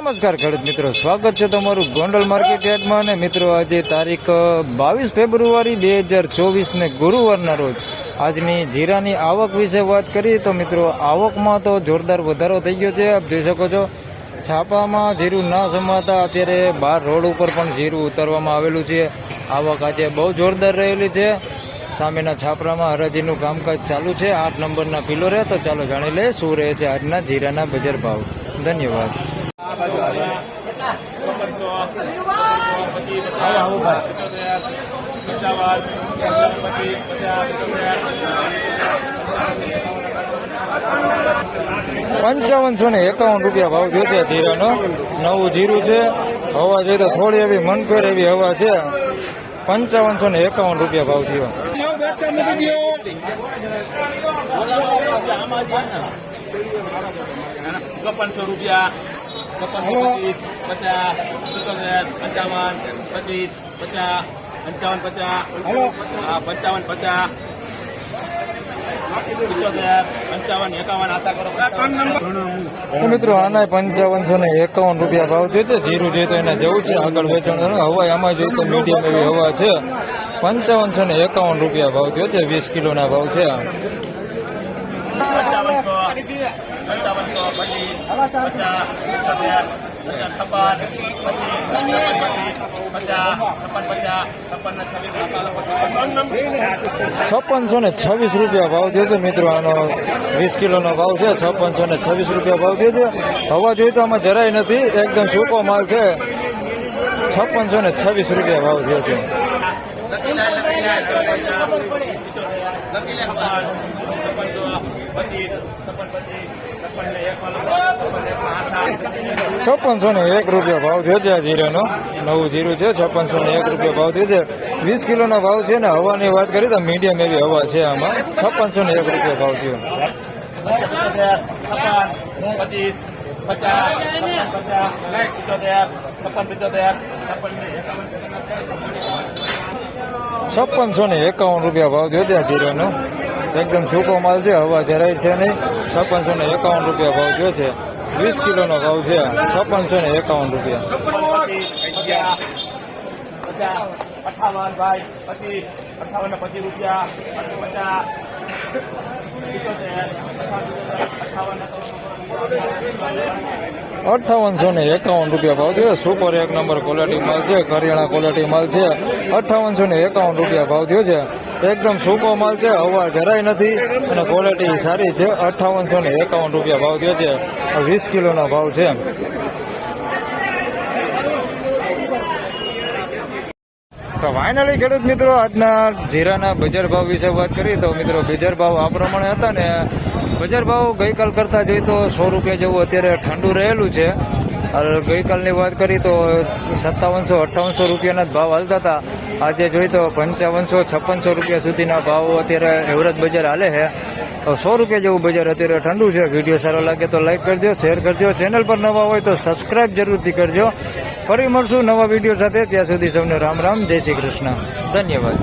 નમસ્કાર ખેડૂત મિત્રો, સ્વાગત છે તમારું ગોંડલ માર્કેટ યાર્ડમાં. અને મિત્રો આજે તારીખ 22 ફેબ્રુઆરી 2024 ને ગુરુવારના રોજ આજની જીરાની આવક વિશે વાત કરીએ તો મિત્રો આવકમાં તો જોરદાર વધારો થઈ ગયો છે. આપ જોઈ શકો છો છાપામાં જીરું ના સમાતા અત્યારે બહાર રોડ ઉપર પણ જીરું ઉતારવામાં આવેલું છે. આવક આજે બહુ જોરદાર રહેલી છે. સામેના છાપરામાં હરાજીનું કામકાજ ચાલુ છે. 8 નંબરના પિલોરે. તો ચાલો જાણી લે શું રહે છે આજના જીરાના બજાર ભાવ. ધન્યવાદ. ₹5551 ભાવ જોતે જીરાનો. નવું જીરું છે. હવા જોઈએ તો થોડી એવી મનફેર એવી હવા છે. ₹5551 ભાવ થયો. ₹55, 55, 50, 55, 55, 55, 50, 55, આશા કરો. મિત્રો આના ₹5551 ભાવ છે. જીરું જોઈએ તો એને જવું છે આગળ વેચાણ. હવા આમાં જોઈએ તો મીડિયમ એવી હવા છે. ₹5551 ભાવ થયો છે. 20 કિલોના ભાવ છે. 5626 ભાવ થયો છે. મિત્રો આનો 20 કિલોનો ભાવ છે. 5626 ભાવ થયો છે. હવા જોઈએ તો આમાં જરાય નથી, એકદમ સૂકો માલ છે. 5626 ભાવ થયો છે. 5601 ભાવ થયો છે. આ જીરાનો નવું જીરું છે. 5601 ભાવ થયો છે. 20 કિલોનો ભાવ છે. ને હવાની વાત કરીએ તો મીડિયમ એવી હવા છે આમાં. 5601 ભાવ થયો. 5651 ભાવ થયો છે. આ જીરાનો એકદમ સૂકો માલ છે. હવા જરાય છે નહીં. 5651 ભાવ થયો છે. 20 કિલોનો ભાવ છે. 5651. 5851 ભાવ છે. સુપર એક નંબર ક્વોલિટી માલ છે. કરિયાણા ક્વોલિટી માલ છે. 5851 ભાવ થયો છે. એકદમ સૂકો માલ છે. હવા જરાય નથી અને ક્વોલિટી સારી છે. 5851 ભાવ થયો છે. 20 કિલોનો ભાવ છે. તો ફાઇનલી ખેડૂત મિત્રો આજના જીરાના બજાર ભાવ વિશે વાત કરીએ તો મિત્રો બજાર ભાવ આ પ્રમાણે હતા. ને બજાર ભાવ ગઈકાલ કરતા જોઈએ તો ₹100 જેવું અત્યારે ઠંડુ રહેલું છે. ગઈકાલની વાત કરી તો ₹5700-5800 જ ભાવ હાલતા હતા. આજે જોઈ તો ₹5500-5600 સુધીના ભાવ અત્યારે એવરેજ બજાર હાલે છે. તો ₹100 જેવું બજાર અત્યારે ઠંડુ છે. વિડીયો સારો લાગે તો લાઈક કરજો, શેર કરજો. ચેનલ પર નવા હોય તો સબસ્ક્રાઇબ જરૂરથી કરજો. ફરી મળશું નવા વિડીયો સાથે. ત્યાં સુધી સૌને રામ રામ, જય શ્રી કૃષ્ણ. ધન્યવાદ.